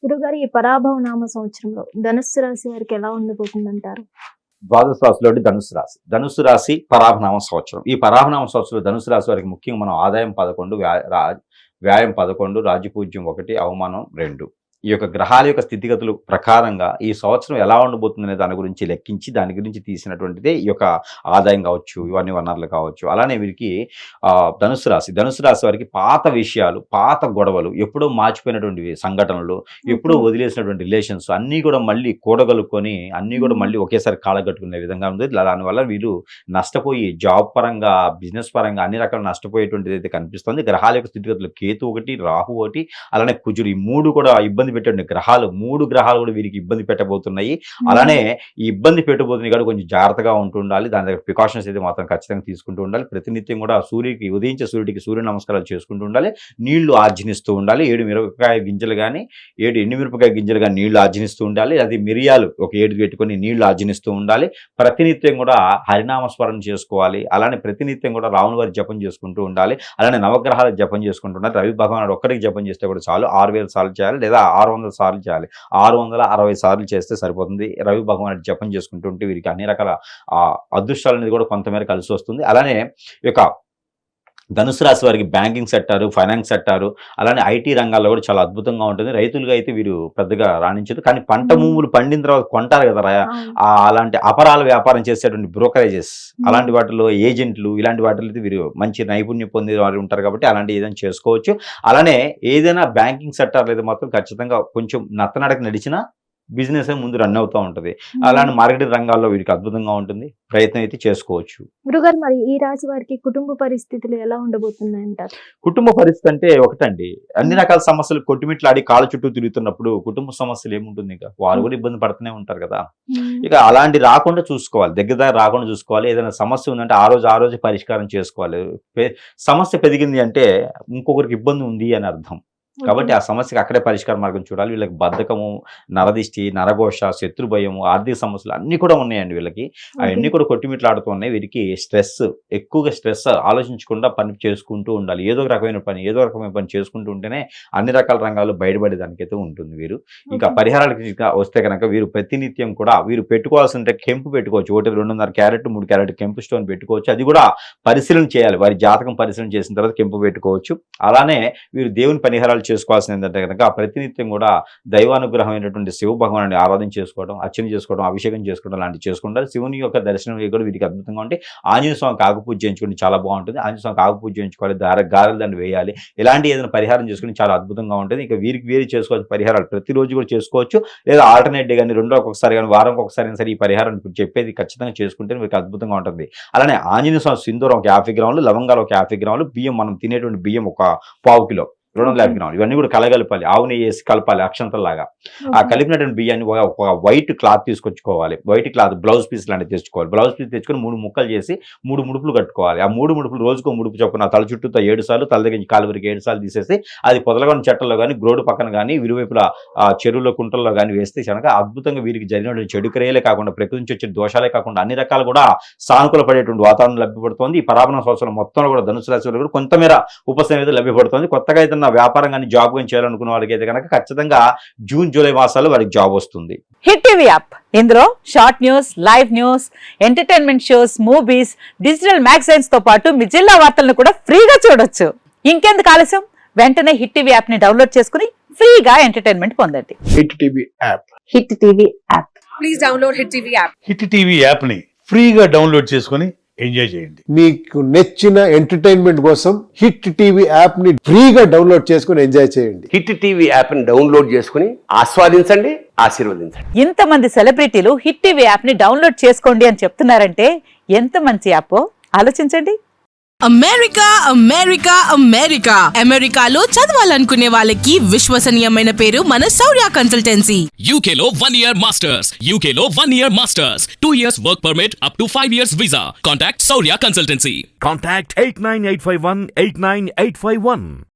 గురుగారు ఈ పరాభవ నామ సంవత్సరంలో ధనుస్సు రాశి వారికి ఎలా ఉండబోతుందంటారు? ద్వాదశ రాశిలో ధనుసు రాశి. ధనుసు రాశి పరాభనామ సంవత్సరం. ఈ పరాభనామ సంవత్సరంలో ధనుసు రాశి వారికి ముఖ్యంగా మనం ఆదాయం 11, వ్యాయం 11, రాజ్యపూజ్యం 1, అవమానం 2. ఈ యొక్క గ్రహాల యొక్క స్థితిగతులు ప్రకారంగా ఈ సంవత్సరం ఎలా ఉండబోతుందనే దాని గురించి లెక్కించి దాని గురించి తీసినటువంటిదే ఈ యొక్క ఆదాయం కావచ్చు, ఇవన్నీ వనరులు కావచ్చు. అలానే వీరికి ధనుసు రాశి వారికి పాత విషయాలు, పాత గొడవలు, ఎప్పుడో మార్చిపోయినటువంటి సంఘటనలు, ఎప్పుడో వదిలేసినటువంటి రిలేషన్స్ అన్నీ కూడా మళ్ళీ కూడగలుక్కొని అన్నీ కూడా మళ్ళీ ఒకేసారి కాలగట్టుకునే విధంగా ఉంది. దానివల్ల వీళ్ళు నష్టపోయి జాబ్ పరంగా, బిజినెస్ పరంగా అన్ని రకాల నష్టపోయేటువంటిది అయితే కనిపిస్తుంది. గ్రహాల యొక్క స్థితిగతులు కేతు 1, రాహు 1, అలానే కుజుడు, ఈ 3 కూడా ఇబ్బంది పెట్టండి గ్రహాలు. 3 గ్రహాలు కూడా వీరికి ఇబ్బంది పెట్టబోతున్నాయి. అలానే ఈ ఇబ్బంది పెట్టబోతున్నాయి కాబట్టి కొంచెం జాగ్రత్తగా ఉంటూ ఉండాలి. దాని దగ్గర ప్రికాషన్స్ అయితే మాత్రం ఖచ్చితంగా తీసుకుంటూ ఉండాలి. ప్రతినిత్యం కూడా ఉదయించే సూర్యుడికి సూర్య నమస్కారాలు చేసుకుంటూ ఉండాలి. నీళ్లు ఆర్జనిస్తూ ఉండాలి. 7 మిరపకాయ గింజలు కానీ 7 ఎండుమిరపకాయ గింజలు కానీ నీళ్లు ఆర్జనిస్తూ ఉండాలి. అది మిరియాలు ఒక 7 పెట్టుకొని నీళ్లు ఆర్జనిస్తూ ఉండాలి. ప్రతినిత్యం కూడా హరినామస్మరణ చేసుకోవాలి. అలానే ప్రతినిత్యం కూడా రాముని వారి జపం చేసుకుంటూ ఉండాలి. అలానే నవగ్రహాల జపం చేసుకుంటూ ఉండాలి. రవి భగవానుడు ఒక్కరికి జపం చేస్తే కూడా చాలు. 6000 సార్లు చేయాలి, లేదా 600 సార్లు చేయాలి. 660 సార్లు చేస్తే సరిపోతుంది. రవి భగవానుడి జపం చేసుకుంటుంటే వీరికి అన్ని రకాల అదృష్టాలు అనేది కూడా కొంతమేర కలిసి వస్తుంది. అలానే ఈ యొక్క ధనుసు రాశి వారికి బ్యాంకింగ్ సెక్టారు, ఫైనాన్స్ సెక్టారు, అలానే ఐటీ రంగాల్లో కూడా చాలా అద్భుతంగా ఉంటుంది. రైతులుగా అయితే వీరు పెద్దగా రాణించదు. కానీ పంట భూములు పండిన తర్వాత కొంటారు కదా, అలాంటి అపరాల వ్యాపారం చేసేటువంటి బ్రోకరేజెస్, అలాంటి వాటిలో ఏజెంట్లు, ఇలాంటి వాటిలో అయితే వీరు మంచి నైపుణ్యం పొందే వారు ఉంటారు కాబట్టి అలాంటి ఏదైనా చేసుకోవచ్చు. అలానే ఏదైనా బ్యాంకింగ్ సెక్టార్లో అయితే మాత్రం ఖచ్చితంగా కొంచెం నత్తనడక నడిచినా బిజినెస్ ముందు రన్ అవుతూ ఉంటుంది. అలాంటి మార్కెటింగ్ రంగాల్లో వీరికి అద్భుతంగా ఉంటుంది. ప్రయత్నం అయితే చేసుకోవచ్చు. గురుగారు, మరి ఈ రాశి వారికి కుటుంబ పరిస్థితులు ఎలా ఉండబోతున్నాయంటారు? కుటుంబ పరిస్థితి అంటే ఒకటండి, అన్ని రకాల సమస్యలు కొట్టుమిట్లాడి కాళ్ళ చుట్టూ తిరుగుతున్నప్పుడు కుటుంబ సమస్యలు ఏముంటుంది, ఇక వారు కూడా ఇబ్బంది పడుతూనే ఉంటారు కదా. ఇక అలాంటి రాకుండా చూసుకోవాలి, దగ్గర రాకుండా చూసుకోవాలి. ఏదైనా సమస్య ఉందంటే ఆ రోజు పరిష్కారం చేసుకోవాలి. సమస్య పెరిగింది అంటే ఇంకొకరికి ఇబ్బంది ఉంది అని అర్థం. కాబట్టి ఆ సమస్యకి అక్కడే పరిష్కార మార్గం చూడాలి. వీళ్ళకి బద్ధకము, నరదిష్టి, నరఘోష, శత్రు భయము, ఆర్థిక సమస్యలు అన్నీ కూడా ఉన్నాయండి వీళ్ళకి. అవన్నీ కూడా కొట్టిమిట్లాడుతూ ఉన్నాయి. వీరికి ఎక్కువగా స్ట్రెస్ ఆలోచించకుండా పని చేసుకుంటూ ఉండాలి. ఏదో ఒక రకమైన పని చేసుకుంటూ ఉంటేనే అన్ని రకాల రంగాలు బయటపడేదానికైతే ఉంటుంది వీరు. ఇంకా పరిహారాలకి వస్తే కనుక వీరు ప్రతినిత్యం కూడా వీరు పెట్టుకోవాల్సింటే కెంపు పెట్టుకోవచ్చు. 2.5 క్యారెట్ 3 క్యారెట్ కెంపు స్టోన్ పెట్టుకోవచ్చు. అది కూడా పరిశీలన చేయాలి. వారి జాతకం పరిశీలన చేసిన తర్వాత కెంపు పెట్టుకోవచ్చు. అలానే వీరు దేవుని పరిహారాలు చేసుకోవాల్సింది ఏంటంటే కనుక ప్రతినిత్యం కూడా దైవానుగ్రహమైనటువంటి శివ భగవాన్ని ఆరాధన చేసుకోవడం, అర్చన చేసుకోవడం, అభిషేకం చేసుకోవడం లాంటివి చేసుకుంటారు. శివుని యొక్క దర్శనం కూడా వీరికి అద్భుతంగా ఉంటే ఆంజనేయ స్వామికి ఆకుపూజ చేయించుకుంటే చాలా బాగుంటుంది. ఆంజనేయ స్వామికి ఆకుపూజ చేయించుకోవాలి, గారెల దండ వేయాలి. ఇలాంటి ఏదైనా పరిహారం చేసుకుని చాలా అద్భుతంగా ఉంటుంది. ఇక వీరికి వేరే చేసుకోవాల్సిన పరిహారాలు ప్రతిరోజు కూడా చేసుకోవచ్చు, లేదా ఆల్టర్నేట్ డే కానీ 2 రోజులకు ఒకసారి కానీ వారంకి ఒకసారి సరే ఈ పరిహారం చెప్పేది ఖచ్చితంగా చేసుకుంటే మీకు అద్భుతంగా ఉంటుంది. అలానే ఆంజనేయ స్వామి సింధూరం ఒక 50 గ్రాములు, లవంగాలు ఒక 50 గ్రాములు, బియ్యం మనం తినేటువంటి బియ్యం ఒక 1/4 కిలో, 250 గ్రాములు, ఇవన్నీ కూడా కలగలపాలి. ఆవు నెయ్యి వేసి కలపాలి అక్షంతలాగా. ఆ కలిపినటువంటి బియ్యాన్ని ఒక వైట్ క్లాత్ తీసుకొచ్చుకోవాలి. వైట్ క్లాత్ బ్లౌజ్ పీస్ లాంటివి తెచ్చుకోవాలి. బ్లౌజ్ పీస్ తెచ్చుకొని 3 ముక్కలు చేసి 3 ముడుపులు కట్టుకోవాలి. ఆ 3 ముడుపులు రోజుకో ముడుపు చొప్పున తల చుట్టూతో 7 సార్లు, తల దగ్గర కాలు వరకు 7 సార్లు తీసేసి అది పొదలగొని చెట్టల్లో కానీ, గ్రోడు పక్కన కానీ, విరువైపుల చెరువులో, కుంటల్లో కానీ వేస్తే కనుక అద్భుతంగా వీరికి జరిగినటువంటి చెడు క్రియలే కాకుండా, ప్రకృతి నుంచి వచ్చే దోషాలే కాకుండా అన్ని రకాలు కూడా సానుకూల పడేటువంటి వాతావరణం లభ్యపడుతుంది. ఈ పరాభన సంవత్సరం మొత్తంలో కూడా ధనుసు రాశి వారికి కూడా కొంతమేర ఉపశమనం అయితే లభ్యపడుతుంది. కొత్తగా అయితే వ్యాపారం కానీ జాబ్ కానీ చేయాలనుకున్న వారికి అయితే కనుక ఖచ్చితంగా జూన్ జూలై మాసాల్లో వారికి జాబ్ వస్తుంది. హిట్ టీవీ యాప్, ఇందులో short news, live news, entertainment shows, movies, digital magazines తో పాటు మీ జిల్లా వార్తలను కూడా ఫ్రీగా చూడొచ్చు. ఇంకెందుకు ఆలస్యం, వెంటనే హిట్ టీవీ యాప్ ని డౌన్లోడ్ చేసుకుని ఫ్రీగా ఎంటర్టైన్మెంట్ పొందండి. Hit TV app, hit TV app, please download hit TV app. Hit TV app ని ఫ్రీగా డౌన్లోడ్ చేసుకుని ఎంజాయ్ చేయండి. మీకు నచ్చిన ఎంటర్టైన్మెంట్ కోసం హిట్ టీవీ యాప్ ని ఫ్రీగా డౌన్లోడ్ చేసుకుని ఎంజాయ్ చేయండి. హిట్ టీవీ యాప్ ని డౌన్లోడ్ చేసుకుని ఆస్వాదించండి, ఆశీర్వదించండి. ఇంతమంది సెలబ్రిటీలు హిట్ టీవీ యాప్ ని డౌన్లోడ్ చేసుకోండి అని చెప్తున్నారంటే ఎంత మంచి యాప్ ఆలోచించండి. అమెరికా అమెరికా అమెరికా అమెరికాలో చదవాలనుకునే వాళ్ళకి విశ్వసనీయమైన పేరు మన శౌర్య కన్సల్టెన్సీ. UK లో 1 year masters, UK లో 1 year masters, 2 years work permit up to 5 years visa. Contact Saurya Consultancy. Contact 89851 89851.